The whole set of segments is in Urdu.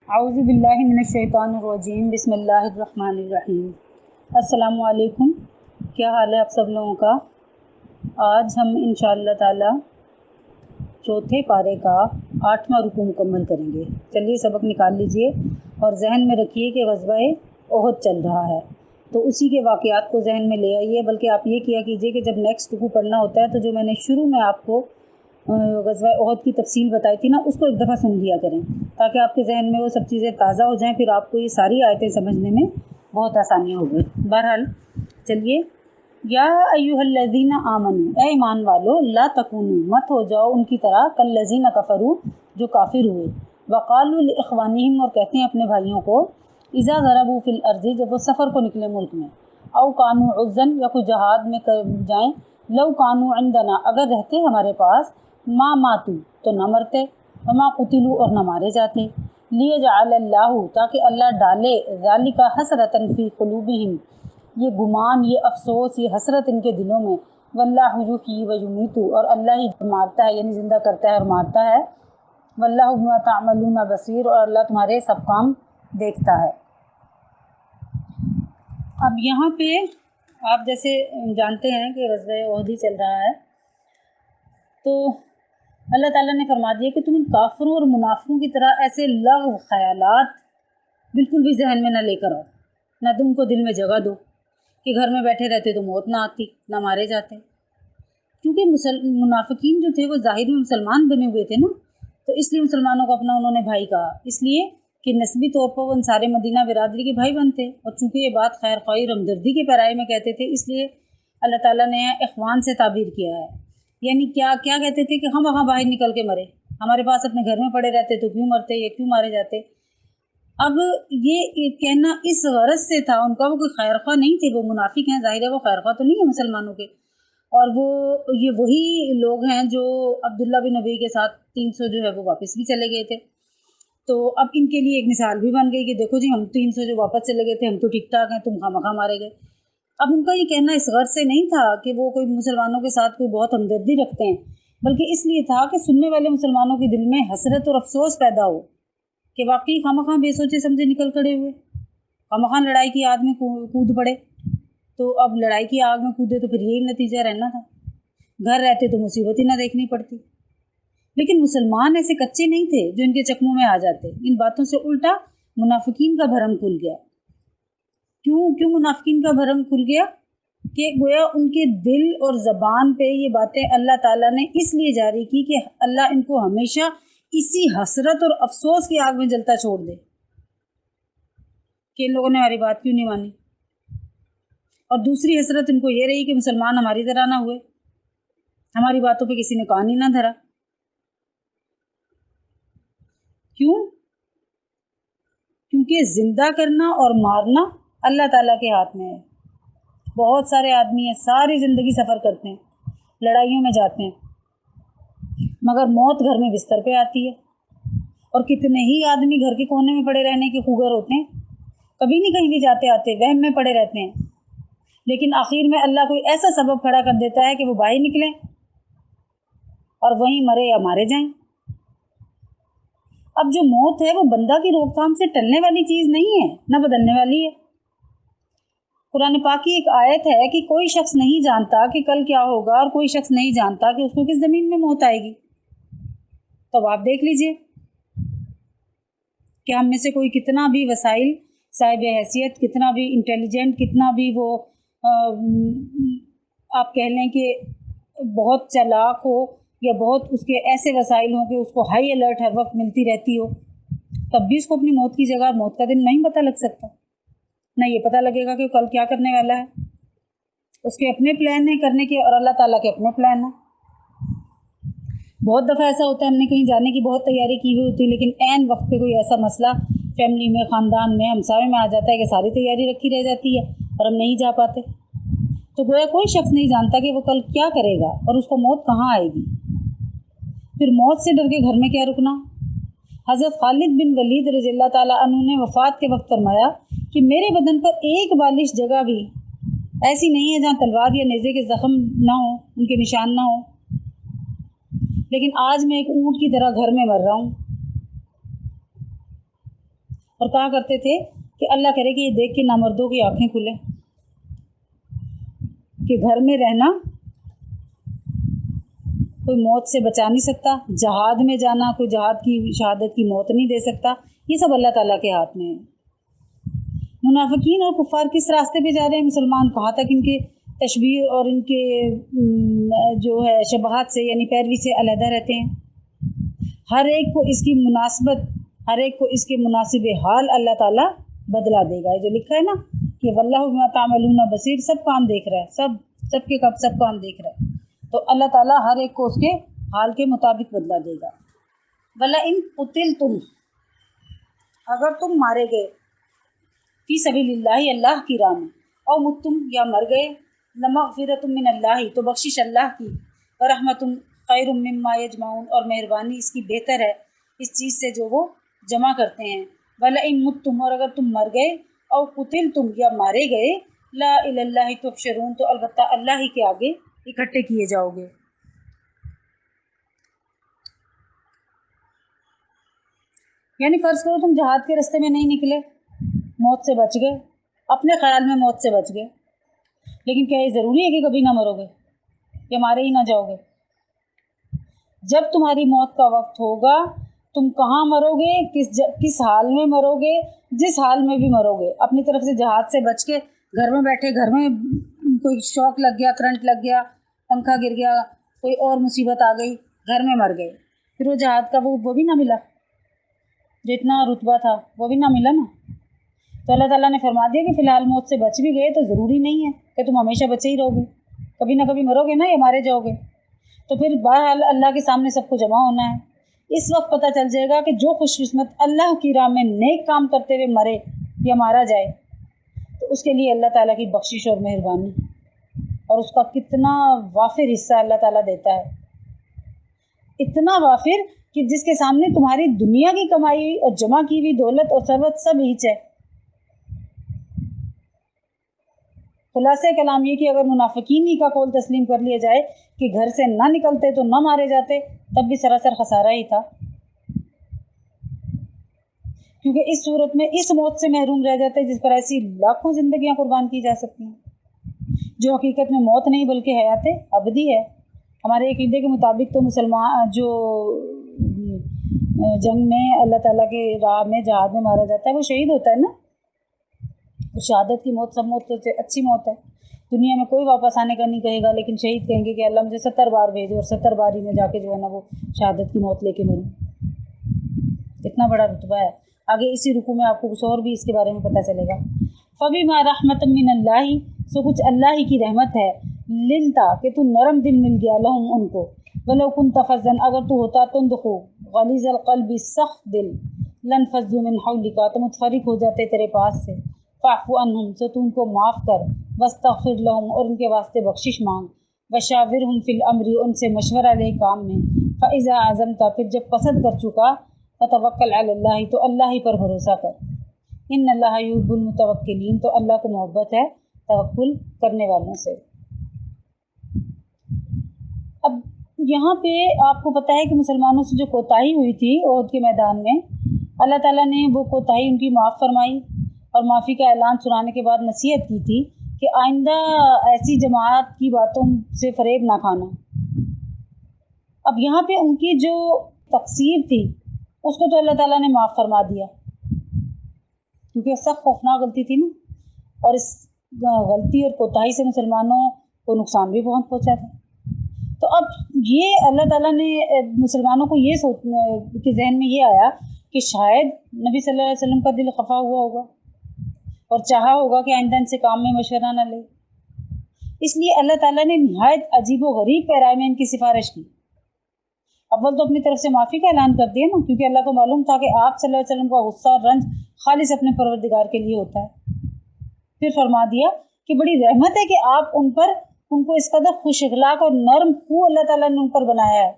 اعوذ باللہ من الشیطان الرجیم، بسم اللہ الرحمن الرحیم۔ السلام علیکم، کیا حال ہے آپ سب لوگوں کا؟ آج ہم انشاءاللہ تعالی چوتھے پارے کا 8واں رکوع مکمل کریں گے۔ چلیے سبق نکال لیجئے اور ذہن میں رکھیے کہ غزوہ احد چل رہا ہے، تو اسی کے واقعات کو ذہن میں لے آئیے۔ بلکہ آپ یہ کیا کیجئے کہ جب نیکسٹ رکوع پڑھنا ہوتا ہے تو جو میں نے شروع میں آپ کو غزوہ احد کی تفصیل بتائی تھی نا، اس کو ایک دفعہ سن لیا کریں تاکہ آپ کے ذہن میں وہ سب چیزیں تازہ ہو جائیں، پھر آپ کو یہ ساری آیتیں سمجھنے میں بہت آسانی ہوگی۔ بہرحال چلیے، یا ایھا الذین آمنوا، اے ایمان والو، لا تکونوا، مت ہو جاؤ ان کی طرح، کالذین کفروا، جو کافر ہوئے، وقالوا لاخوانہم، اور کہتے ہیں اپنے بھائیوں کو، اذا ضربوا فی الارض، جب وہ سفر کو نکلے ملک میں، او کانوا عزا، یا کوئی جہاد میں جائیں، لو کانوا عندنا، اگر رہتے ہمارے پاس، ما ماتوا، تو نہ مرتے، وما قتلوا، اور نہ مارے جاتے، لیجعل اللہ، تاکہ اللہ ڈالے، ذالک حسرۃ فی قلوبہم، یہ گمان، یہ افسوس، یہ حسرت ان کے دلوں میں، واللہ یحیی و یمیت، اور اللہ ہی مارتا ہے، یعنی زندہ کرتا ہے اور مارتا ہے، واللہ بما تعملون بصیر، اور اللہ تمہارے سب کام دیکھتا ہے۔ اب یہاں پہ آپ جیسے جانتے ہیں کہ غزوہ احد ہی چل رہا ہے، تو اللہ تعالیٰ نے فرما دیا کہ تم ان کافروں اور منافقوں کی طرح ایسے لغو خیالات بالکل بھی ذہن میں نہ لے کر آؤ، نہ تم کو دل میں جگہ دو کہ گھر میں بیٹھے رہتے تو موت نہ آتی، نہ مارے جاتے۔ کیونکہ منافقین جو تھے وہ ظاہر میں مسلمان بنے ہوئے تھے نا، تو اس لیے مسلمانوں کو اپنا انہوں نے بھائی کہا، اس لیے کہ نسبی طور پر وہ انصار مدینہ برادری کے بھائی بنتے، اور چونکہ یہ بات خیر خواہی اور ہمدردی کے پیرائے میں کہتے تھے، اس لیے اللہ تعالیٰ نے اخوان سے تعبیر کیا ہے۔ یعنی کیا کہتے تھے کہ ہم وہاں باہر نکل کے مرے، ہمارے پاس اپنے گھر میں پڑے رہتے تو کیوں مرتے، یا کیوں مارے جاتے۔ اب یہ کہنا اس غرض سے تھا ان کا، وہ کوئی خیر خواہ نہیں تھے، وہ منافق ہیں، ظاہر ہے وہ خیر خواہ تو نہیں ہے مسلمانوں کے، اور وہ یہ وہی لوگ ہیں جو عبداللہ بن ابی کے ساتھ 300 جو ہے وہ واپس بھی چلے گئے تھے، تو اب ان کے لیے ایک مثال بھی بن گئی کہ دیکھو جی، ہم 300 جو واپس چلے گئے تھے ہم تو ٹھیک ٹھاک ہیں، تم خواہ مخواہ مارے گئے۔ اب ان کا یہ کہنا اس غرض سے نہیں تھا کہ وہ کوئی مسلمانوں کے ساتھ کوئی بہت ہمدردی رکھتے ہیں، بلکہ اس لیے تھا کہ سننے والے مسلمانوں کے دل میں حسرت اور افسوس پیدا ہو کہ واقعی خواہ مخواہ بے سوچے سمجھے نکل کھڑے ہوئے، خواہ مخواہ لڑائی کی آگ میں کود پڑے، تو اب لڑائی کی آگ میں کودے تو پھر یہی نتیجہ رہنا تھا، گھر رہتے تو مصیبت ہی نہ دیکھنی پڑتی۔ لیکن مسلمان ایسے کچے نہیں تھے جو ان کے چکموں میں آ جاتے، ان باتوں سے الٹا منافقین کا بھرم کھل گیا۔ کیوں منافقین کا بھرم کھل گیا؟ کہ گویا ان کے دل اور زبان پہ یہ باتیں اللہ تعالیٰ نے اس لیے جاری کی کہ اللہ ان کو ہمیشہ اسی حسرت اور افسوس کی آگ میں جلتا چھوڑ دے کہ ان لوگوں نے ہماری بات کیوں نہیں مانی، اور دوسری حسرت ان کو یہ رہی کہ مسلمان ہماری طرح نہ ہوئے، ہماری باتوں پہ کسی نے کان ہی نہ دھرا۔ کیونکہ زندہ کرنا اور مارنا اللہ تعالیٰ کے ہاتھ میں ہے۔ بہت سارے آدمی ہیں ساری زندگی سفر کرتے ہیں، لڑائیوں میں جاتے ہیں، مگر موت گھر میں بستر پہ آتی ہے، اور کتنے ہی آدمی گھر کے کونے میں پڑے رہنے کے خوگر ہوتے ہیں، کبھی نہیں کہیں بھی جاتے آتے، وہم میں پڑے رہتے ہیں، لیکن آخر میں اللہ کوئی ایسا سبب کھڑا کر دیتا ہے کہ وہ باہر نکلیں اور وہیں مرے یا مارے جائیں۔ اب جو موت ہے وہ بندہ کی روک تھام سے ٹلنے والی چیز نہیں ہے، نہ بدلنے والی ہے۔ قرآن پاک کی ایک آیت ہے کہ کوئی شخص نہیں جانتا کہ کل کیا ہوگا، اور کوئی شخص نہیں جانتا کہ اس کو کس زمین میں موت آئے گی۔ تو آپ دیکھ لیجئے کہ ہم میں سے کوئی کتنا بھی وسائل صاحب حیثیت، کتنا بھی انٹیلیجنٹ، کتنا بھی وہ آپ کہہ لیں کہ بہت چالاک ہو، یا بہت اس کے ایسے وسائل ہوں کہ اس کو ہائی الرٹ ہر وقت ملتی رہتی ہو، تب بھی اس کو اپنی موت کی جگہ موت کا دن نہیں پتہ لگ سکتا، نہ یہ پتہ لگے گا کہ کل کیا کرنے والا ہے۔ اس کے اپنے پلان ہیں کرنے کے، اور اللہ تعالیٰ کے اپنے پلان ہیں۔ بہت دفعہ ایسا ہوتا ہے ہم نے کہیں جانے کی بہت تیاری کی ہوئی ہوتی ہے، لیکن عین وقت پہ کوئی ایسا مسئلہ فیملی میں، خاندان میں، ہمسائے میں آ جاتا ہے کہ ساری تیاری رکھی رہ جاتی ہے اور ہم نہیں جا پاتے۔ تو گویا کوئی شخص نہیں جانتا کہ وہ کل کیا کرے گا اور اس کو موت کہاں آئے گی۔ پھر موت سے ڈر کے گھر میں کیا رکنا۔ حضرت خالد بن ولید رضی اللہ تعالیٰ عنہ نے وفات کے وقت فرمایا کہ میرے بدن پر ایک بالش جگہ بھی ایسی نہیں ہے جہاں تلوار یا نیزے کے زخم نہ ہوں، ان کے نشان نہ ہوں، لیکن آج میں ایک اونٹ کی طرح گھر میں مر رہا ہوں۔ اور کہا کرتے تھے کہ اللہ کرے کہ یہ دیکھ کے نامردوں کی آنکھیں کھلے کہ گھر میں رہنا کوئی موت سے بچا نہیں سکتا، جہاد میں جانا کوئی جہاد کی شہادت کی موت نہیں دے سکتا، یہ سب اللہ تعالیٰ کے ہاتھ میں ہے۔ منافقین اور کفار کس راستے پہ جا رہے ہیں، مسلمان کہاں تک ان کے تشبیہ اور ان کے جو ہے شبہات سے یعنی پیروی سے علیحدہ رہتے ہیں۔ ہر ایک کو اس کی مناسبت، ہر ایک کو اس کے مناسب حال اللہ تعالیٰ بدلا دے گا۔ یہ جو لکھا ہے نا کہ واللہ بما تعملون بصیر، سب کام دیکھ رہا ہے، سب کام دیکھ رہا ہے، تو اللہ تعالیٰ ہر ایک کو اس کے حال کے مطابق بدلا دے گا۔ وَلَئِن قُتِلْتُمْ، اگر تم مارے گئے، فی سبیل اللہ اللہ کی راہ میں، او متم یا مر گئے، لمغفرۃ من اللہ تو بخشش اللہ کی، ورحمۃ خیر مما یجمعون اور مہربانی اس کی بہتر ہے اس چیز سے جو وہ جمع کرتے ہیں۔ وَلَئِن مُتُّمْ اور اگر تم مر گئے، او قتلتم یا مارے گئے، لا الی اللہ تحشرون تو البتہ اللہ ہی کے آگے اکٹھے کیے جاؤ گے۔ یعنی فرض کرو تم جہاد کے راستے میں نہیں نکلے، موت سے بچ گئے، اپنے خیال میں موت سے بچ گئے، لیکن کیا یہ ضروری ہے کہ کبھی نہ مرو گے یا مارے ہی نہ جاؤ گے؟ جب تمہاری موت کا وقت ہوگا تم کہاں مرو گے، کس حال میں مرو گے، جس حال میں بھی مرو گے، اپنی طرف سے جہاد سے بچ کے گھر میں بیٹھے، گھر میں کوئی شوق لگ گیا، کرنٹ لگ گیا، پنکھا گر گیا، کوئی اور مصیبت آ گئی، گھر میں مر گئے، پھر وہ جہاد کا وہ بھی نہ ملا، جو اتنا رتبہ تھا وہ بھی نہ ملا نا۔ تو اللہ تعالیٰ نے فرما دیا کہ فی الحال موت سے بچ بھی گئے تو ضروری نہیں ہے کہ تم ہمیشہ بچے ہی رہو گے، کبھی نہ کبھی مرو گے نا یا مارے جاؤ گے، تو پھر بہرحال اللہ کے سامنے سب کو جمع ہونا ہے۔ اس وقت پتہ چل جائے گا کہ جو خوش قسمت اللہ کی راہ میں نیک کام کرتے ہوئے مرے یا مارا جائے تو اس کے لیے اللہ تعالیٰ کی بخشش اور مہربانی اور اس کا کتنا وافر حصہ اللہ تعالیٰ دیتا ہے، اتنا وافر کہ جس کے سامنے تمہاری دنیا کی کمائی ہوئی اور جمع کی ہوئی دولت اور ثروت سب ہیچ ہے۔ خلاصہ کلام یہ کہ اگر منافقین ہی کا قول تسلیم کر لیا جائے کہ گھر سے نہ نکلتے تو نہ مارے جاتے، تب بھی سراسر خسارہ ہی تھا، کیونکہ اس صورت میں اس موت سے محروم رہ جاتے جس پر ایسی لاکھوں زندگیاں قربان کی جا سکتی ہیں، جو حقیقت میں موت نہیں بلکہ حیات ابدی ہے۔ ہمارے عقیدے کے مطابق تو مسلمان جو جنگ میں اللہ تعالیٰ کے راہ میں جہاد میں مارا جاتا ہے وہ شہید ہوتا ہے نا، شہادت کی موت سب موت سے اچھی موت ہے، دنیا میں کوئی واپس آنے کا نہیں کہے گا، لیکن شہید کہیں گے کہ اللہ مجھے 70 بار بھیجو اور 70 باری میں جا کے جو ہے نا وہ شہادت کی موت لے کے مروں، اتنا بڑا رتبہ ہے۔ آگے اسی رکوع میں آپ کو کچھ اور بھی اس کے بارے میں پتہ چلے گا۔ فَبِمَا رَحْمَةٍ مِّنَ اللَّهِ سو کچھ اللہ ہی کی رحمت ہے، لنتا کہ تو نرم دل مل گیا، لہم ان کو، وَلَوْ كُنْتَ فَظًّا اگر تو ہوتا تندخو غلیظ القلب سخت دل، لَنْفَضُّوا مِنْ حَوْلِكَ تو متفرق ہو جاتے تیرے پاس سے، فَاعْفُ عَنْهُمْ سو تو ان کو معاف کر، وَاسْتَغْفِرْ لَهُمْ اور ان کے واسطے بخشش مانگ، وَشَاوِرْهُمْ فِي الْأَمْرِ ان سے مشورہ لے کام میں، فَإِذَا عَزَمْتَ پھر جب قصد کر چکا، فَتَوَكَّلْ عَلَى اللَّهِ تو اللہ ہی پر بھروسہ کر، ان اللہ یحب المتوکلین تو اللہ کو محبت ہے توکل کرنے والوں سے۔ اب یہاں پہ آپ کو پتہ ہے کہ مسلمانوں سے جو کوتاہی ہوئی تھی احد کے میدان میں، اللہ تعالیٰ نے وہ کوتاہی ان کی معاف فرمائی اور معافی کا اعلان سنانے کے بعد نصیحت کی تھی کہ آئندہ ایسی جماعت کی باتوں سے فریب نہ کھانا۔ اب یہاں پہ ان کی جو تقصیر تھی اس کو تو اللہ تعالیٰ نے معاف فرما دیا، کیونکہ سخت خوفناک غلطی تھی نا، اور اس غلطی اور کوتاہی سے مسلمانوں کو نقصان بھی بہت پہنچا تھا۔ تو اب یہ اللہ تعالیٰ نے مسلمانوں کو یہ کہ ذہن میں یہ آیا کہ شاید نبی صلی اللہ علیہ وسلم کا دل خفا ہوا ہوگا اور چاہا ہوگا کہ آئندہ ان سے کام میں مشورہ نہ لے، اس لیے اللہ تعالیٰ نے نہایت عجیب و غریب پیرائے میں ان کی سفارش کی۔ اول تو اپنی طرف سے معافی کا اعلان کر دیا نا، کیونکہ اللہ کو معلوم تھا کہ آپ صلی اللہ علیہ وسلم کا غصہ اور رنج خالص اپنے پروردگار کے لیے ہوتا ہے۔ پھر فرما دیا کہ بڑی رحمت ہے کہ آپ ان کو اس قدر خوش اخلاق اور نرم خو اللہ تعالیٰ نے ان پر بنایا ہے۔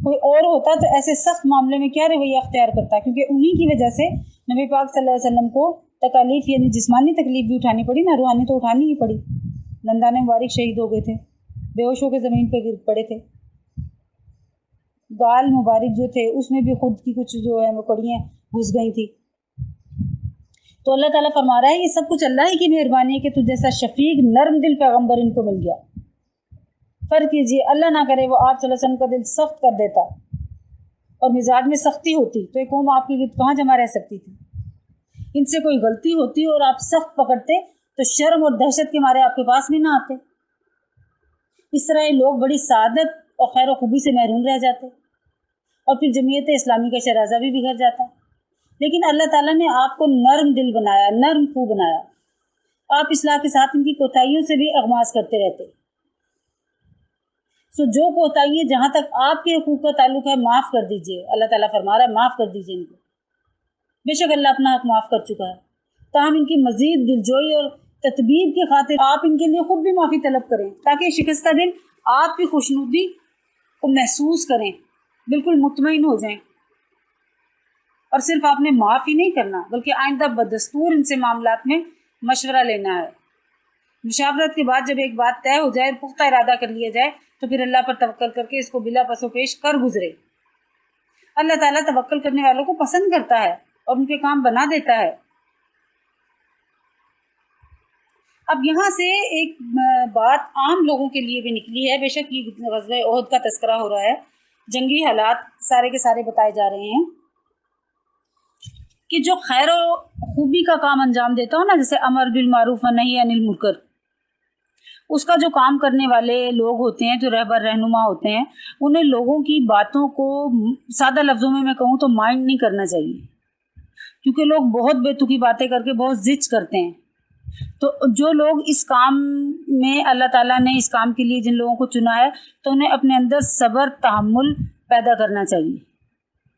کوئی اور ہوتا تو ایسے سخت معاملے میں کیا رویہ اختیار کرتا، کیونکہ انہی کی وجہ سے نبی پاک صلی اللہ علیہ وسلم کو تکالیف یعنی جسمانی تکلیف بھی اٹھانی پڑی نا، روحانی تو اٹھانی ہی پڑی۔ دندان مبارک شہید ہو گئے تھے، بے ہوش ہو کے زمین پہ گر پڑے تھے، گال مبارک جو تھے اس میں بھی خود کی کچھ جو ہے وہ کڑیاں گھس گئی تھی، تو اللہ تعالیٰ فرما رہا ہے یہ سب کچھ اللہ ہی کی مہربانی ہے کہ تجھ جیسا شفیق نرم دل پیغمبر ان کو مل گیا۔ فرض کیجیے اللہ نہ کرے وہ آپ صلی اللہ علیہ وسلم کا دل سخت کر دیتا اور مزاج میں سختی ہوتی تو یہ قوم آپ کے گرد کہاں جمع رہ سکتی تھی؟ ان سے کوئی غلطی ہوتی اور آپ سخت پکڑتے تو شرم اور دہشت کے مارے آپ کے پاس بھی نہ آتے۔ اس طرح یہ لوگ بڑی سعادت اور خیر و خوبی سے محروم رہ جاتے اور پھر جمعیت اسلامی کا شرازہ بھی بگڑ جاتا۔ لیکن اللہ تعالیٰ نے آپ کو نرم دل بنایا، نرم خو بنایا۔ آپ اصلاح کے ساتھ ان کی کوتاہیوں سے بھی اغماس کرتے رہتے۔ سو جو کوتاہیاں جہاں تک آپ کے حقوق کا تعلق ہے معاف کر دیجئے۔ اللہ تعالیٰ فرما رہا ہے معاف کر دیجئے ان کو، بے شک اللہ اپنا حق معاف کر چکا ہے۔ تاہم ان کی مزید دلجوئی اور تطبیب کی خاطر آپ ان کے لیے خود بھی معافی طلب کریں تاکہ شکستہ دل آپ کی خوشنودی کو محسوس کریں، بالکل مطمئن ہو جائیں۔ اور صرف آپ نے معاف ہی نہیں کرنا بلکہ آئندہ بدستور ان سے معاملات میں مشورہ لینا ہے۔ مشاورت کے بعد جب ایک بات طے ہو جائے اور پختہ ارادہ کر لیا جائے تو پھر اللہ پر توکل کر کے اس کو بلا پس و پیش کر گزرے۔ اللہ تعالیٰ توکل کرنے والوں کو پسند کرتا ہے اور ان کے کام بنا دیتا ہے۔ اب یہاں سے ایک بات عام لوگوں کے لیے بھی نکلی ہے، بے شک یہ غزوہ احد کا تذکرہ ہو رہا ہے، جنگی حالات سارے کے سارے بتائے جا رہے ہیں کہ جو خیر و خوبی کا کام انجام دیتا ہو نا، جیسے امر بالمعروف و نہی عن المنکر، اس کا جو کام کرنے والے لوگ ہوتے ہیں، جو رہبر رہنما ہوتے ہیں، انہیں لوگوں کی باتوں کو سادہ لفظوں میں کہوں تو مائنڈ نہیں کرنا چاہیے، کیونکہ لوگ بہت بے تکی باتیں کر کے بہت زچ کرتے ہیں۔ تو جو لوگ اس کام میں اللہ تعالیٰ نے اس کام کے لیے جن لوگوں کو چنا ہے تو انہیں اپنے اندر صبر تحمل پیدا کرنا چاہیے۔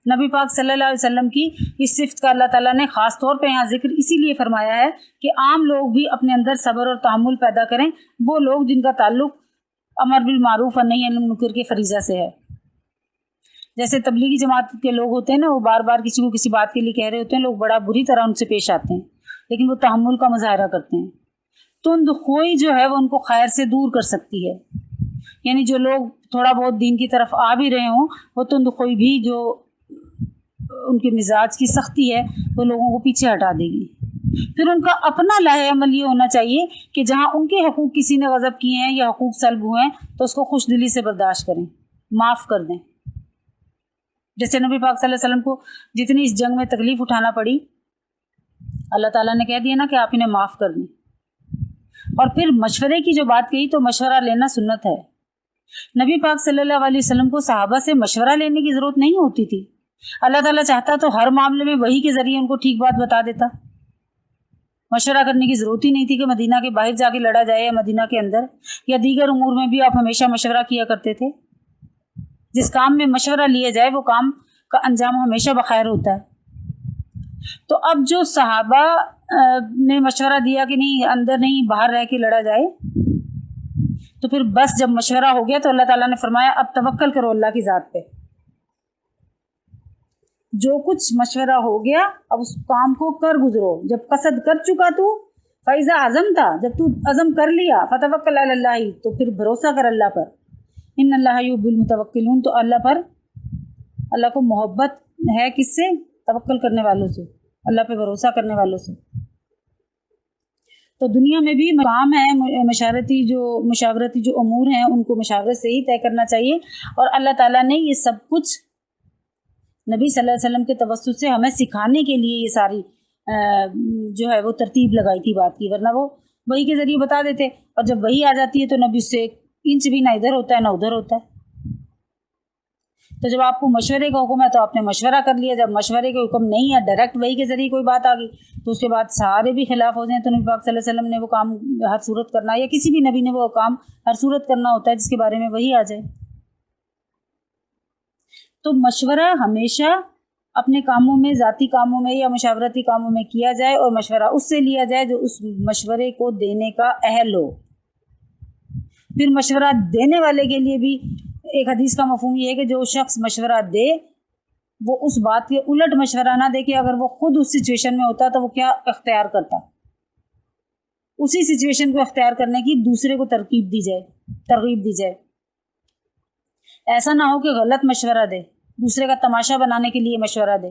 نبی پاک صلی اللہ علیہ وسلم کی اس صفت کا اللہ تعالیٰ نے خاص طور پہ یہاں ذکر اسی لیے فرمایا ہے کہ عام لوگ بھی اپنے اندر صبر اور تحمل پیدا کریں، وہ لوگ جن کا تعلق امر بالمعروف اور نہی عن المنکر کے فریضہ سے ہے۔ جیسے تبلیغی جماعت کے لوگ ہوتے ہیں نا، وہ بار بار کسی کو کسی بات کے لیے کہہ رہے ہوتے ہیں، لوگ بڑا بری طرح ان سے پیش آتے ہیں، لیکن وہ تحمل کا مظاہرہ کرتے ہیں۔ تند خوئی جو ہے وہ ان کو خیر سے دور کر سکتی ہے، یعنی جو لوگ تھوڑا بہت دین کی طرف آ بھی رہے ہوں، وہ تند خوئی بھی جو ان کے مزاج کی سختی ہے وہ لوگوں کو پیچھے ہٹا دے گی۔ پھر ان کا اپنا لائحہ عمل یہ ہونا چاہیے کہ جہاں ان کے حقوق کسی نے غصب کیے ہیں یا حقوق سلب ہوئے ہیں تو اس کو خوش دلی سے برداشت کریں، معاف کر دیں۔ جیسے نبی پاک صلی اللہ علیہ وسلم کو جتنی اس جنگ میں تکلیف اٹھانا پڑی، اللہ تعالیٰ نے کہہ دیا نا کہ آپ انہیں معاف کر دیں۔ اور پھر مشورے کی جو بات کہی تو مشورہ لینا سنت ہے۔ نبی پاک صلی اللہ علیہ وسلم کو صحابہ سے مشورہ لینے کی ضرورت نہیں ہوتی تھی، اللہ تعالیٰ چاہتا تو ہر معاملے میں وحی کے ذریعے ان کو ٹھیک بات بتا دیتا، مشورہ کرنے کی ضرورت ہی نہیں تھی کہ مدینہ کے باہر جا کے لڑا جائے یا مدینہ کے اندر، یا دیگر امور میں بھی آپ ہمیشہ مشورہ کیا کرتے تھے۔ جس کام میں مشورہ لیا جائے وہ کام کا انجام ہمیشہ بخیر ہوتا ہے۔ تو اب جو صحابہ نے مشورہ دیا کہ نہیں اندر نہیں باہر رہ کے لڑا جائے، تو پھر بس جب مشورہ ہو گیا تو اللہ تعالیٰ نے فرمایا اب توکل کرو اللہ کی ذات پہ۔ جو کچھ مشورہ ہو گیا اب اس کام کو کر گزرو، جب قصد کر چکا تو فیضا عزم تھا، جب تو عزم کر لیا فتوکل علی اللہ، تو پھر بھروسہ کر اللہ پر، ان اللہ یحب المتوکلون، تو اللہ کو محبت ہے کس سے؟ توکل کرنے والوں سے، اللہ پہ بھروسہ کرنے والوں سے۔ تو دنیا میں بھی کام ہے مشاورتی جو امور ہیں ان کو مشاورت سے ہی طے کرنا چاہیے، اور اللہ تعالیٰ نے یہ سب کچھ نبی صلی اللہ علیہ وسلم کے توسط سے ہمیں سکھانے کے لیے یہ ساری جو ہے وہ ترتیب لگائی تھی بات کی، ورنہ وہ وہی کے ذریعے بتا دیتے، اور جب وہی آ جاتی ہے تو نبی اس سے 1 انچ بھی نہ ادھر ہوتا ہے نہ ادھر ہوتا ہے۔ تو جب آپ کو مشورے کا حکم ہے تو آپ نے مشورہ کر لیا، جب مشورے کے حکم نہیں ہے ڈائریکٹ وہی کے ذریعے کوئی بات آ گئی تو اس کے بعد سارے بھی خلاف ہو جائیں تو نبی پاک صلی اللہ علیہ وسلم نے وہ کام ہر صورت کرنا، یا کسی بھی نبی نے وہ کام ہر صورت کرنا ہوتا ہے جس کے بارے میں وہی آ جائے۔ تو مشورہ ہمیشہ اپنے کاموں میں، ذاتی کاموں میں یا مشاورتی کاموں میں کیا جائے، اور مشورہ اس سے لیا جائے جو اس مشورے کو دینے کا اہل ہو۔ پھر مشورہ دینے والے کے لیے بھی ایک حدیث کا مفہوم یہ ہے کہ جو شخص مشورہ دے وہ اس بات کے الٹ مشورہ نہ دے کہ اگر وہ خود اس سچویشن میں ہوتا تو وہ کیا اختیار کرتا، اسی سچویشن کو اختیار کرنے کی دوسرے کو ترغیب دی جائے۔ ایسا نہ ہو کہ غلط مشورہ دے، دوسرے کا تماشا بنانے کے لیے مشورہ دے،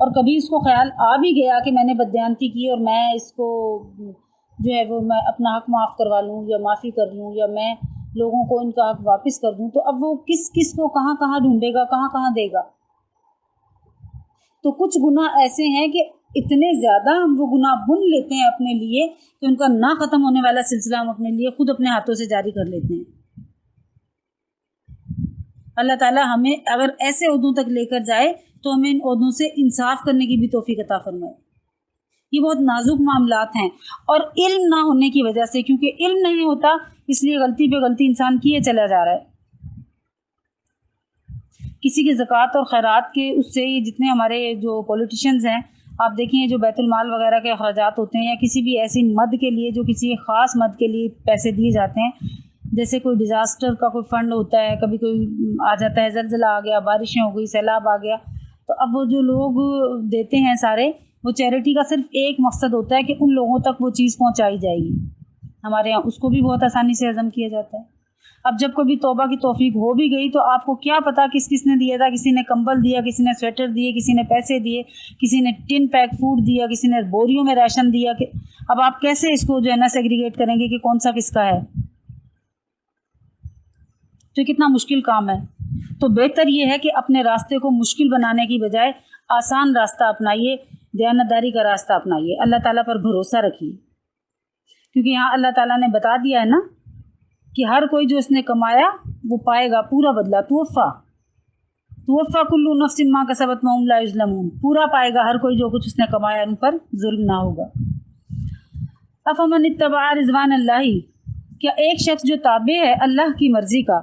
اور کبھی اس کو خیال آ بھی گیا کہ میں نے بددیانتی کی اور میں اس کو جو ہے وہ میں اپنا حق معاف کروا لوں یا معافی کر لوں یا میں لوگوں کو ان کا حق واپس کر دوں، تو اب وہ کس کس کو کہاں کہاں ڈھونڈے گا، کہاں کہاں دے گا؟ تو کچھ گناہ ایسے ہیں کہ اتنے زیادہ ہم وہ گناہ بن لیتے ہیں اپنے لیے کہ ان کا نہ ختم ہونے والا سلسلہ ہم اپنے لیے خود اپنے ہاتھوں سے جاری کر لیتے ہیں۔ اللہ تعالیٰ ہمیں اگر ایسے عہدوں تک لے کر جائے تو ہمیں ان عہدوں سے انصاف کرنے کی بھی توفیق عطا فرمائے۔ یہ بہت نازک معاملات ہیں، اور علم نہ ہونے کی وجہ سے، کیونکہ علم نہیں ہوتا اس لیے غلطی پہ غلطی انسان کیے چلا جا رہا ہے۔ کسی کے زکوٰۃ اور خیرات کے اس سے جتنے ہمارے جو پولیٹیشنز ہیں، آپ دیکھیں جو بیت المال وغیرہ کے اخراجات ہوتے ہیں یا کسی بھی ایسی مد کے لیے جو کسی خاص مد کے لیے پیسے دیے جاتے ہیں، جیسے کوئی ڈیزاسٹر کا کوئی فنڈ ہوتا ہے، کبھی کوئی آ جاتا ہے، زلزلہ آ گیا، بارشیں ہو گئی، سیلاب آ گیا، تو اب وہ جو لوگ دیتے ہیں سارے، وہ چیریٹی کا صرف ایک مقصد ہوتا ہے کہ ان لوگوں تک وہ چیز پہنچائی جائے گی۔ ہمارے یہاں اس کو بھی بہت آسانی سے ہضم کیا جاتا ہے۔ اب جب کبھی توبہ کی توفیق ہو بھی گئی تو آپ کو کیا پتا کس کس نے دیا تھا، کسی نے کمبل دیا، کسی نے سویٹر دیے، کسی نے پیسے دیے، کسی نے ٹن پیک فوڈ دیا، کسی نے بوریوں میں راشن دیا، کہ اب آپ کیسے اس کو جو ہے نا سیگریگیٹ کریں گے کہ کون سا کس کا ہے؟ تو کتنا مشکل کام ہے۔ تو بہتر یہ ہے کہ اپنے راستے کو مشکل بنانے کی بجائے آسان راستہ اپنائیے، دیانتداری کا راستہ اپنائیے، اللہ تعالیٰ پر بھروسہ رکھیے، کیونکہ یہاں اللہ تعالیٰ نے بتا دیا ہے نا کہ ہر کوئی جو اس نے کمایا وہ پائے گا پورا بدلہ، توفیٰ کل نفس ما کسبت وہم لا یظلمون، پورا پائے گا ہر کوئی جو کچھ اس نے کمایا، ان پر ظلم نہ ہوگا۔ افمن اتبع رضوان اللہ، کیا ایک شخص جو تابع ہے اللہ کی مرضی کا،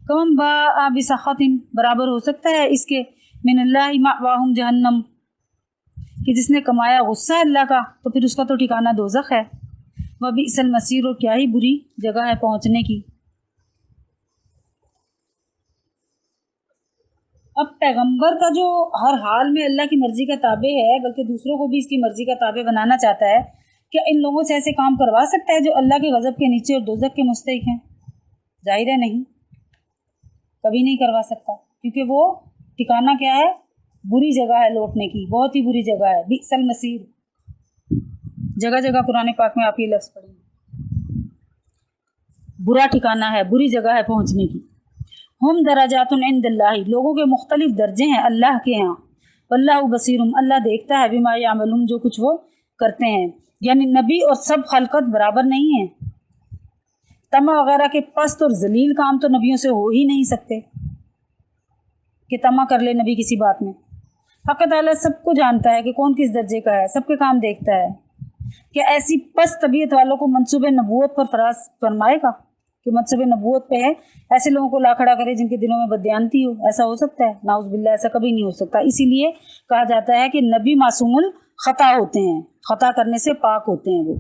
کم باء بسخط، برابر ہو سکتا ہے اس کے، من اللہ مأواہم جہنم، کہ جس نے کمایا غصہ اللہ کا تو پھر اس کا تو ٹھکانہ دوزخ ہے، وبئس المصیر، اور کیا ہی بری جگہ ہے پہنچنے کی۔ اب پیغمبر کا جو ہر حال میں اللہ کی مرضی کا تابع ہے، بلکہ دوسروں کو بھی اس کی مرضی کا تابع بنانا چاہتا ہے، کیا ان لوگوں سے ایسے کام کروا سکتا ہے جو اللہ کے غضب کے نیچے اور دوزخ کے مستحق ہیں؟ ظاہر ہے نہیں، کبھی نہیں کروا سکتا، کیونکہ وہ ٹھکانہ کیا ہے؟ بری جگہ ہے لوٹنے کی، بہت ہی بری جگہ ہے، بئس المصیر۔ جگہ جگہ قرآن پاک میں آپ یہ لفظ پڑھیں، برا ٹھکانہ ہے، بری جگہ ہے پہنچنے کی۔ ہم درجات عند اللہ، لوگوں کے مختلف درجے ہیں اللہ کے ہاں، واللہ بصیر، اللہ دیکھتا ہے، بما یعملون، جو کچھ وہ کرتے ہیں۔ یعنی نبی اور سب خلقت برابر نہیں ہے، طمع وغیرہ کے پست اور ذلیل کام تو نبیوں سے ہو ہی نہیں سکتے کہ طمع کر لے نبی کسی بات میں۔ حق تعالیٰ سب کو جانتا ہے کہ کون کس درجے کا ہے، سب کے کام دیکھتا ہے۔ کہ ایسی پست طبیعت والوں کو منصوب نبوت پر فراز فرمائے گا کہ منصب نبوت پہ ہے، ایسے لوگوں کو لا کھڑا کرے جن کے دلوں میں بددیانتی ہو؟ ایسا ہو سکتا ہے؟ نعوذ باللہ، ایسا کبھی نہیں ہو سکتا۔ اسی لیے کہا جاتا ہے کہ نبی معصوم الخطا ہوتے ہیں، خطا کرنے سے پاک ہوتے ہیں وہ۔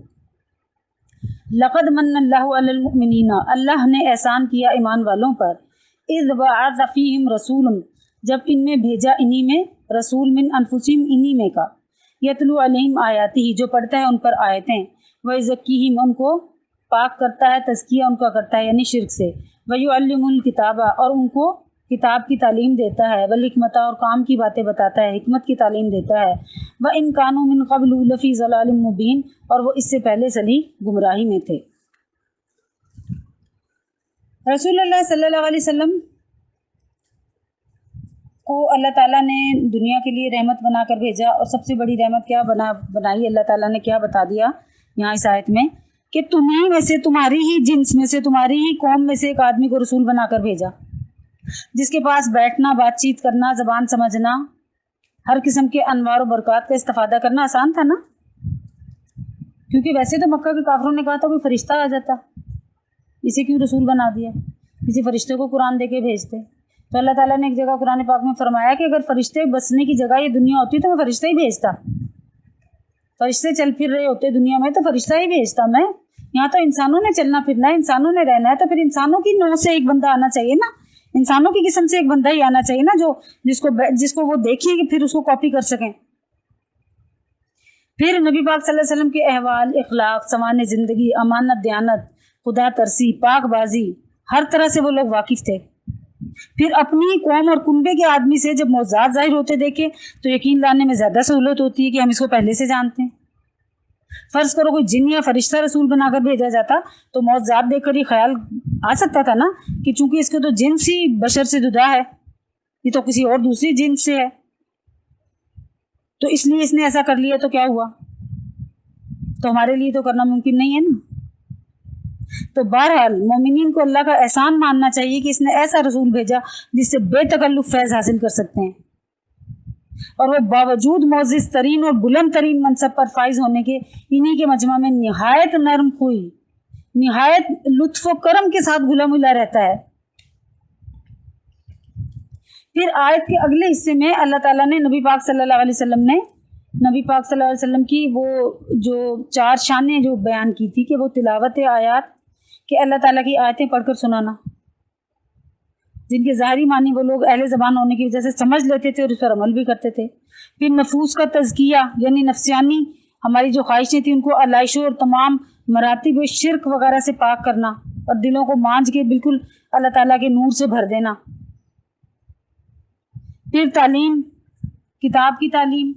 لقد من اللہ علی المؤمنین، اللہ نے احسان کیا ایمان والوں پر، اذ بعث فیہم رسول، جب ان میں بھیجا انہی میں رسول، من انفسہم، انہی میں کا، یتلو علیہم آیاتہ، جو پڑھتا ہے ان پر آیتیں، ویزکیہم، ان کو پاک کرتا ہے، تزکیہ ان کا کرتا ہے یعنی شرک سے، ویعلم الکتاب، اور ان کو کتاب کی تعلیم دیتا ہے، والحکمت، اور کام کی باتیں بتاتا ہے، حکمت کی تعلیم دیتا ہے، وَإِن كَانُوا مِن قَبْلُ لَفِي ضَلَالٍ مُبِينٍ، اور وہ اس سے پہلے سلی گمراہی میں تھے۔ رسول اللہ صلی اللہ علیہ وسلم کو اللہ تعالیٰ نے دنیا کے لیے رحمت بنا کر بھیجا، اور سب سے بڑی رحمت کیا بنائی اللہ تعالیٰ نے، کیا بتا دیا یہاں اس آیت میں، کہ تمہیں میں سے، تمہاری ہی جنس میں سے، تمہاری ہی قوم میں سے ایک آدمی کو رسول بنا کر بھیجا، جس کے پاس بیٹھنا، بات چیت کرنا، زبان سمجھنا، ہر قسم کے انوار و برکات کا استفادہ کرنا آسان تھا نا، کیونکہ ویسے تو مکہ کے کافروں نے کہا تھا کوئی فرشتہ آ جاتا، اسے کیوں رسول بنا دیا، کسی فرشتے کو قرآن دے کے بھیجتے۔ تو اللہ تعالیٰ نے ایک جگہ قرآن پاک میں فرمایا کہ اگر فرشتے بسنے کی جگہ یہ دنیا ہوتی تو میں فرشتہ ہی بھیجتا، فرشتے چل پھر رہے ہوتے دنیا میں تو فرشتہ ہی بھیجتا میں، یہاں تو انسانوں نے چلنا پھرنا ہے، انسانوں نے رہنا ہے، تو پھر انسانوں کی نوع سے ایک بندہ آنا چاہیے نا، انسانوں کی قسم سے ایک بندہ ہی آنا چاہیے نا، جو جس کو وہ دیکھیں کہ پھر اس کو کاپی کر سکیں۔ پھر نبی پاک صلی اللہ علیہ وسلم کے احوال، اخلاق، سوانح زندگی، امانت، دیانت، خدا ترسی، پاک بازی، ہر طرح سے وہ لوگ واقف تھے۔ پھر اپنی قوم اور کنبے کے آدمی سے جب معجزات ظاہر ہوتے دیکھے تو یقین لانے میں زیادہ سہولت ہوتی ہے کہ ہم اس کو پہلے سے جانتے ہیں۔ فرض کرو کوئی جن یا فرشتہ رسول بنا کر بھیجا جاتا تو معجزات دیکھ کر یہ خیال آ سکتا تھا نا کہ چونکہ اس کو تو جنس ہی بشر سے جدا ہے، یہ تو کسی اور دوسری جنس سے ہے، تو اس لیے اس نے ایسا کر لیا تو کیا ہوا، تو ہمارے لیے تو کرنا ممکن نہیں ہے نا۔ تو بہرحال مومنین کو اللہ کا احسان ماننا چاہیے کہ اس نے ایسا رسول بھیجا جس سے بے تکلف فیض حاصل کر سکتے ہیں، اور وہ باوجود معزز ترین اور بلند ترین منصب پر فائز ہونے کے انہی کے مجمع میں نہایت نرم خوئی، نہایت لطف و کرم کے ساتھ گھلا ملا رہتا ہے۔ پھر آیت کے اگلے حصے میں اللہ تعالیٰ نے نبی پاک صلی اللہ علیہ وسلم کی وہ جو 4 شانیں جو بیان کی تھی کہ وہ تلاوت آیات کہ اللہ تعالیٰ کی آیتیں پڑھ کر سنانا، جن کے ظاہری معنی وہ لوگ اہل زبان ہونے کی وجہ سے سمجھ لیتے تھے اور اس پر عمل بھی کرتے تھے۔ پھر نفوس کا تزکیہ یعنی نفسیانی ہماری جو خواہشیں تھیں ان کو علائشوں اور تمام مراتب شرک وغیرہ سے پاک کرنا اور دلوں کو مانج کے بالکل اللہ تعالیٰ کے نور سے بھر دینا۔ پھر تعلیم، کتاب کی تعلیم،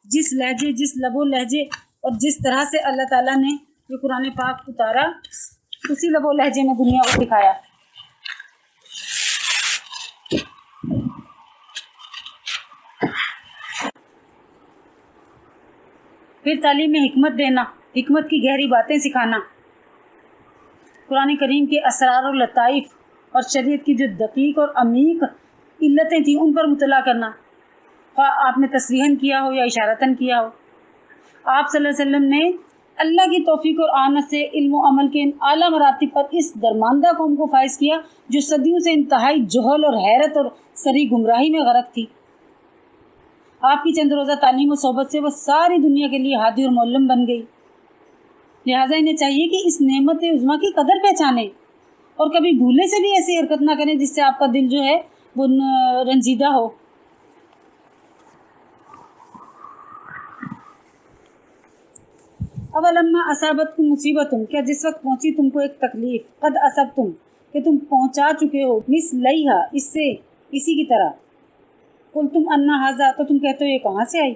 جس لہجے، جس لب و لہجے اور جس طرح سے اللہ تعالیٰ نے یہ قرآن پاک اتارا اسی لب و لہجے میں دنیا کو دکھایا۔ پھر تعلیم میں حکمت دینا، حکمت کی گہری باتیں سکھانا، قرآن کریم کے اسرار اور لطائف اور شریعت کی جو دقیق اور عمیق علتیں تھیں ان پر مطلع کرنا، خواہ آپ نے تصریحاً کیا ہو یا اشارتاً کیا ہو۔ آپ صلی اللہ علیہ وسلم نے اللہ کی توفیق اور آنت سے علم و عمل کے ان اعلیٰ مراتب پر اس درماندہ قوم کو فائز کیا جو صدیوں سے انتہائی جہل اور حیرت اور سری گمراہی میں غرق تھی۔ آپ کی چند روزہ تعلیم و صحبت سے وہ ساری دنیا کے لیے ہادی اور معلم بن گئی، لہٰذا انہیں چاہیے کہ اس نعمت عظمیٰ کی قدر پہچانیں اور کبھی بھولے سے بھی ایسی حرکت نہ کریں جس سے آپ کا دل جو ہے وہ رنجیدہ ہو۔ اولما اصابتکم مصیبتم، کیا جس وقت پہنچی تم کو ایک تکلیف، قد اصبتم کہ تم پہنچا چکے ہو، مثلیہا اس سے، اسی کی طرح، قلتم انا ھذا تو تم کہتے ہو یہ کہاں سے آئی،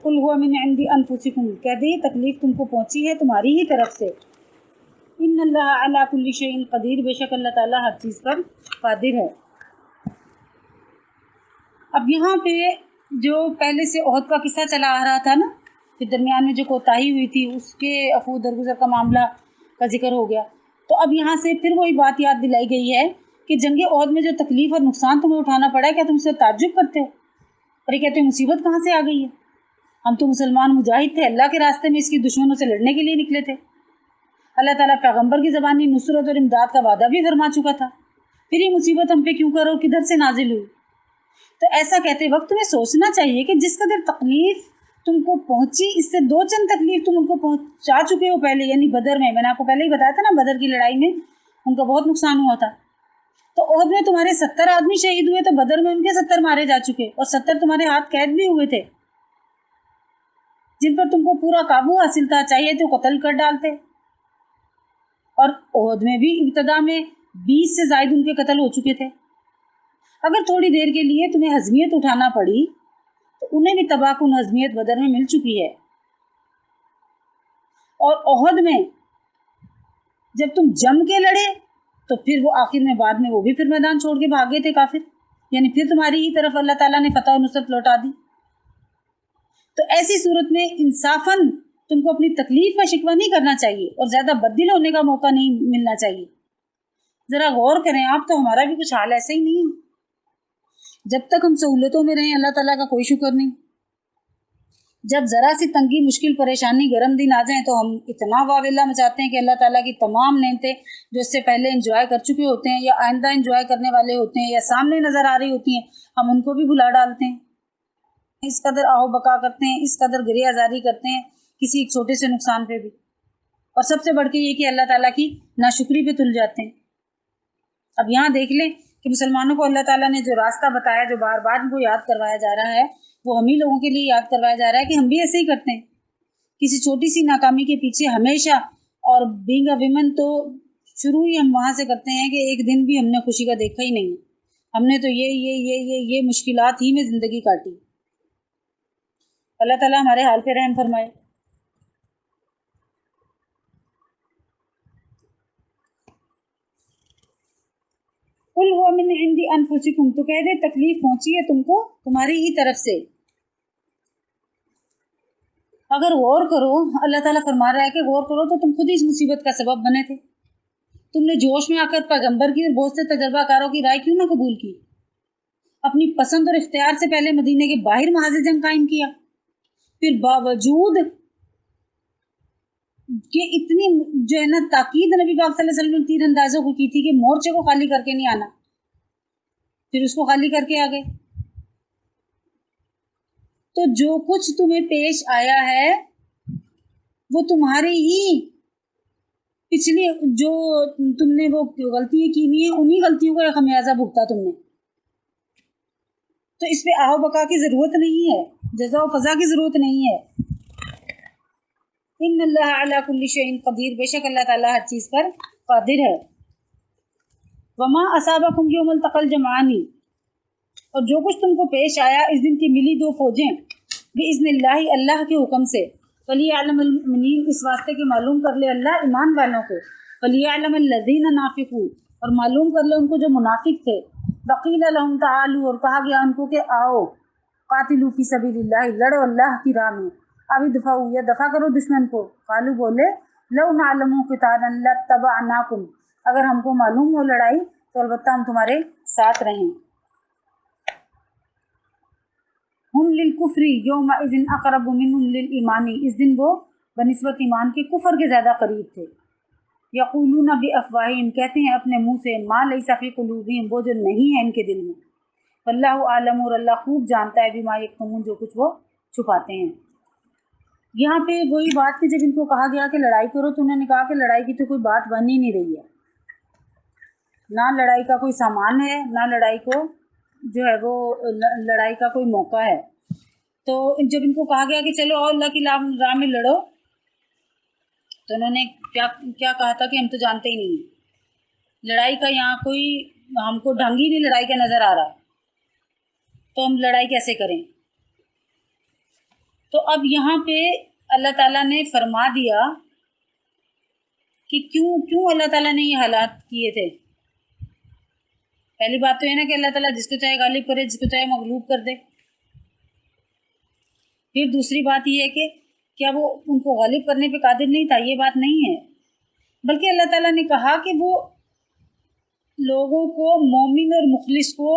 قل ھو من عند انفسکم کہہ دے تکلیف تم کو پہنچی ہے تمہاری ہی طرف سے، ان اللہ علی کل شیء قدیر بے شک اللہ تعالیٰ ہر چیز پر قادر ہے۔ اب یہاں پہ جو پہلے سے عہد کا قصہ چلا آ رہا تھا نا، پھر درمیان میں جو کوتاہی ہوئی تھی اس کے عفو درگزر کا معاملہ کا ذکر ہو گیا، تو اب یہاں سے پھر وہی بات یاد دلائی گئی ہے کہ جنگ عہد میں جو تکلیف اور نقصان تمہیں اٹھانا پڑا ہے کیا تم سے تعجب کرتے ہو اور یہ کہتے ہو مصیبت کہاں سے آ گئی ہے، ہم تو مسلمان مجاہد تھے، اللہ کے راستے میں اس کی دشمنوں سے لڑنے کے لیے نکلے تھے، اللہ تعالیٰ پیغمبر کی زبانی نصرت اور امداد کا وعدہ بھی فرما چکا تھا، پھر یہ مصیبت ہم پہ کیوں کرو، کدھر سے نازل ہوئی۔ تو ایسا کہتے وقت تمہیں سوچنا چاہیے کہ جس قدر تکلیف تم کو پہنچی اس سے 2 چند تکلیف تم ان کو پہنچا چکے ہو پہلے، یعنی بدر میں نے آپ کو پہلے ہی بتایا تھا نا، بدر کی لڑائی میں ان کا بہت نقصان ہوا تھا، تو عہد میں تمہارے 70 آدمی شہید ہوئے تو بدر میں ان کے 70 مارے جا چکے اور 70 تمہارے ہاتھ قید بھی ہوئے تھے جن پر تم کو پورا قابو حاصل تھا، چاہیے تو قتل کر ڈالتے، اور عہد میں بھی ابتدا میں 20 سے زائد ان کے قتل ہو چکے تھے۔ اگر تھوڑی دیر کے لیے تمہیں ہضمیت اٹھانا پڑی تو انہیں بھی تباہ کن ہضمیت بدر میں مل چکی ہے، اور عہد میں جب تم جم کے لڑے تو پھر وہ آخر میں بعد میں وہ بھی پھر میدان چھوڑ کے بھاگے تھے کافر، یعنی پھر تمہاری ہی طرف اللہ تعالیٰ نے فتح و نصرت لوٹا دی۔ تو ایسی صورت میں انصافاً تم کو اپنی تکلیف کا شکوہ نہیں کرنا چاہیے اور زیادہ بددل ہونے کا موقع نہیں ملنا چاہیے۔ ذرا غور کریں آپ، تو ہمارا بھی کچھ حال ایسا ہی نہیں ہے، جب تک ہم سہولتوں میں رہیں اللہ تعالیٰ کا کوئی شکر نہیں، جب ذرا سی تنگی مشکل پریشانی گرم دن آ جائیں تو ہم اتنا واویلا مچاتے ہیں کہ اللہ تعالیٰ کی تمام نعمتیں جو اس سے پہلے انجوائے کر چکے ہوتے ہیں یا آئندہ انجوائے کرنے والے ہوتے ہیں یا سامنے نظر آ رہی ہوتی ہیں، ہم ان کو بھی بھلا ڈالتے ہیں، اس قدر آہو بکا کرتے ہیں، اس قدر گریہ آزاری کرتے ہیں کسی ایک چھوٹے سے نقصان پہ بھی، اور سب سے بڑھ کے یہ کہ اللہ تعالیٰ کی ناشکری پہ تل جاتے ہیں۔ اب یہاں دیکھ لیں کہ مسلمانوں کو اللہ تعالیٰ نے جو راستہ بتایا، جو بار بار ان کو یاد کروایا جا رہا ہے، وہ ہم ہی لوگوں کے لیے یاد کروایا جا رہا ہے کہ ہم بھی ایسے ہی کرتے ہیں، کسی چھوٹی سی ناکامی کے پیچھے ہمیشہ، اور بینگ اے ویمن تو شروع ہی ہم وہاں سے کرتے ہیں کہ ایک دن بھی ہم نے خوشی کا دیکھا ہی نہیں، ہم نے تو یہ مشکلات ہی میں زندگی کاٹی. اللہ تعالیٰ ہمارے حال پہ رحم فرمائے. قل هو من عند انفسکم، تو کہہ دے تکلیف پہنچی ہے تم کو تمہاری ہی طرف سے. اگر غور کرو، اللہ تعالیٰ فرما رہا ہے کہ غور کرو تو تم خود ہی اس مصیبت کا سبب بنے تھے. تم نے جوش میں آ کر پیغمبر کی اور بہت سے تجربہ کاروں کی رائے کیوں نہ قبول کی؟ اپنی پسند اور اختیار سے پہلے مدینے کے باہر محاذ جنگ قائم کیا، پھر باوجود کہ اتنی جو ہے نا تاکید نبی پاک صلی اللہ علیہ وسلم نے تیر اندازوں کو کی تھی کہ مورچے کو خالی کر کے نہیں آنا، پھر اس کو خالی کر کے آ گئے. تو جو کچھ تمہیں پیش آیا ہے وہ تمہاری ہی پچھلی جو تم نے وہ غلطیاں کی ہوئی ہیں انہی غلطیوں کا خمیازہ بھگتا تم نے. تو اس پہ آہو بکا کی ضرورت نہیں ہے، جزا و فضا کی ضرورت نہیں ہے. ان اللہ علی کل شیء قدیر، بے شک اللہ تعالیٰ ہر چیز پر قادر ہے. وما اصابکم یوم التقى الجمعان، اور جو کچھ تم کو پیش آیا اس دن کی ملی دو فوجیں، باذن اللہ اللہ کے حکم سے. فلیعلم المؤمنین، اس واسطے کہ معلوم کر لے اللہ ایمان والوں کو. فلیعلم الذین نافقوا، اور معلوم کر لے ان کو جو منافق تھے. وقیل لهم تعالوا، اور کہا گیا ان کو کہ آؤ. قاتلوا فی سبیل اللہ، لڑو اللہ کی راہ میں. اب ادفعوا، یا دفع کرو دشمن کو. قالوا، بولے، لو نعلم قتالا لاتبعناکم، اگر ہم کو معلوم ہو لڑائی تو البتہ ہم تمہارے ساتھ رہیں. ہم للکفر یومئذ اقرب منہم للایمان، اس دن وہ بنسبت ایمان کے کفر کے زیادہ قریب تھے. یقولون بافواہہم، کہتے ہیں اپنے منہ سے، ما لیس فی قلوبہم، وہ جو نہیں ہے ان کے دل میں. واللہ عالم، اور اللہ خوب جانتا ہے، بما یکتمون، جو کچھ وہ چھپاتے ہیں. یہاں پہ وہی بات تھی جب ان کو کہا گیا کہ لڑائی کرو تو انہوں نے کہا کہ لڑائی کی تو کوئی بات بن ہی نہیں رہی ہے، نہ لڑائی کا کوئی سامان ہے، نہ لڑائی کو جو ہے وہ لڑائی کا کوئی موقع ہے. تو جب ان کو کہا گیا کہ چلو اور اللہ کی راہ میں لڑو، تو انہوں نے کیا کہا تھا کہ ہم تو جانتے ہی نہیں ہیں لڑائی کا، یہاں کوئی ہم کو ڈھنگ ہی نہیں لڑائی کا نظر آ رہا، تو ہم لڑائی کیسے کریں. تو اب یہاں پہ اللہ تعالیٰ نے فرما دیا کہ کیوں اللہ تعالیٰ نے یہ حالات کیے تھے. پہلی بات تو ہے نا کہ اللہ تعالیٰ جس کو چاہے غالب کرے، جس کو چاہے مغلوب کر دے. پھر دوسری بات یہ ہے کہ کیا وہ ان کو غالب کرنے پہ قادر نہیں تھا؟ یہ بات نہیں ہے، بلکہ اللہ تعالیٰ نے کہا کہ وہ لوگوں کو، مومن اور مخلص کو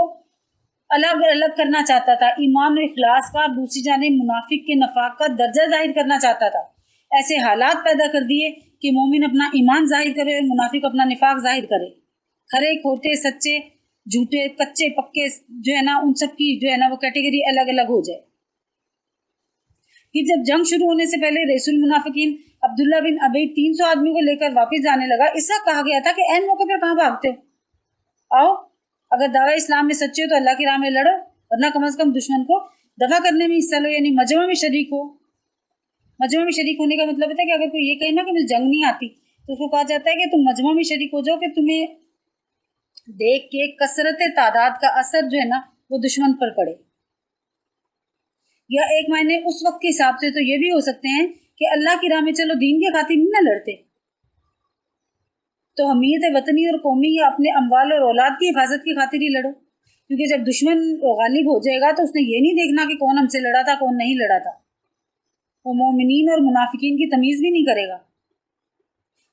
الگ الگ کرنا چاہتا تھا، ایمان اور اخلاص کا، دوسری جانب منافق کے نفاق کا درجہ ظاہر کرنا چاہتا تھا. ایسے حالات پیدا کر دیے کہ مومن اپنا ایمان ظاہر کرے اور منافق اپنا نفاق ظاہر کرے. کھرے کھوٹے، سچے جھوٹے، کچے پکے جو ہے نا، ان سب کی جو ہے نا وہ کیٹیگری الگ الگ ہو جائے. پھر جب جنگ شروع ہونے سے پہلے رئیس المنافقین عبداللہ بن ابی 300 آدمی کو لے کر واپس جانے لگا. اس وقت کہا گیا تھا کہ این موقع پہ کہاں بھاگتے ہو، آؤ، اگر دعوی اسلام میں سچے ہو تو اللہ کی راہ میں لڑو، ورنہ کم از کم دشمن کو دفع کرنے میں حصہ لو، یعنی مجمع میں شریک ہو. مجمع میں شریک ہونے کا مطلب ہے کہ اگر کوئی یہ کہے نا کہ مجھے جنگ نہیں آتی تو اس کو کہا جاتا ہے کہ تم مجمع میں شریک ہو جاؤ، کہ تمہیں دیکھ کے کثرت تعداد کا اثر جو ہے نا وہ دشمن پر پڑے. یا ایک معنی اس وقت کے حساب سے تو یہ بھی ہو سکتے ہیں کہ اللہ کی راہ میں چلو دین کے خاطر نہیں نہ لڑتے، تو حمیت وطنی اور قومی یا اپنے اموال اور اولاد کی حفاظت کی خاطر ہی لڑو. کیونکہ جب دشمن غالب ہو جائے گا تو اس نے یہ نہیں دیکھنا کہ کون ہم سے لڑا تھا کون نہیں لڑا تھا، وہ مومنین اور منافقین کی تمیز بھی نہیں کرے گا.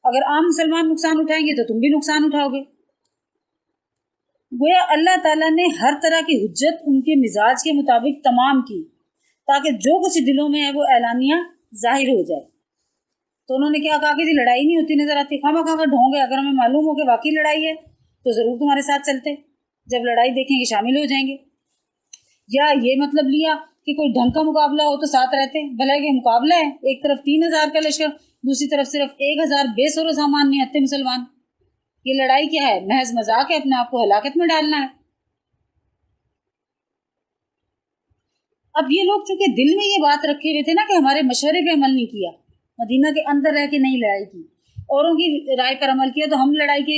اگر عام مسلمان نقصان اٹھائیں گے تو تم بھی نقصان اٹھاؤ گے. گویا اللہ تعالیٰ نے ہر طرح کی حجت ان کے مزاج کے مطابق تمام کی، تاکہ جو کچھ دلوں میں ہے وہ اعلانیہ ظاہر ہو جائے. تو انہوں نے کیا کہا کہ لڑائی نہیں ہوتی نظر آتی، خواہ مخواہ کا ڈھونگ ہے، اگر ہمیں معلوم ہو کہ واقعی لڑائی ہے تو ضرور تمہارے ساتھ چلتے، جب لڑائی دیکھیں گے شامل ہو جائیں گے. یا یہ مطلب لیا کہ کوئی ڈھنگ کا مقابلہ ہو تو ساتھ رہتے، بھلا کہ مقابلہ ہے، ایک طرف 3000 کا لشکر، دوسری طرف صرف 1000 بے سر و سامان نہیں ہتے مسلمان. یہ لڑائی کیا ہے؟ محض مذاق ہے، اپنے آپ کو ہلاکت میں ڈالنا ہے. اب یہ لوگ چونکہ دل میں یہ بات رکھے ہوئے تھے نا کہ ہمارے مشورے پہ عمل نہیں کیا، مدینہ کے اندر رہ کے نہیں لڑائی کی، اوروں کی رائے پر عمل کیا، تو ہم لڑائی کے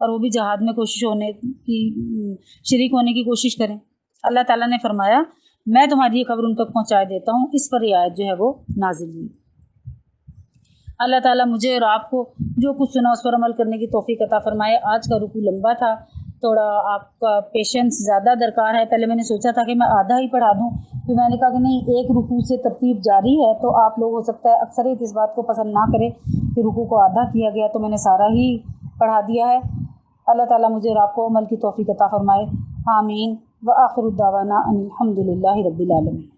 اور وہ بھی جہاد میں کوشش ہونے کی شریک ہونے کی کوشش کریں۔ اللہ تعالیٰ نے فرمایا میں تمہاری یہ خبر ان تک پہنچا دیتا ہوں، اس پر یہ آیت جو ہے وہ نازل ہوئی۔ اللہ تعالیٰ مجھے اور آپ کو جو کچھ سنا اس پر عمل کرنے کی توفیق عطا فرمائے۔ آج کا رکوع لمبا تھا، تھوڑا آپ کا پیشنس زیادہ درکار ہے۔ پہلے میں نے سوچا تھا کہ میں آدھا ہی پڑھا دوں، پھر میں نے کہا کہ نہیں، ایک رکوع سے ترتیب جاری ہے، تو آپ لوگ ہو سکتا ہے اکثریت اس بات کو پسند نہ کرے کہ رکوع کو آدھا کیا گیا، تو میں نے سارا ہی پڑھا دیا ہے۔ اللہ تعالیٰ مجھے اور آپ کو عمل کی توفیق عطا فرمائے، آمین۔ وآخر الدعوانا ان الحمد للہ رب العالمین۔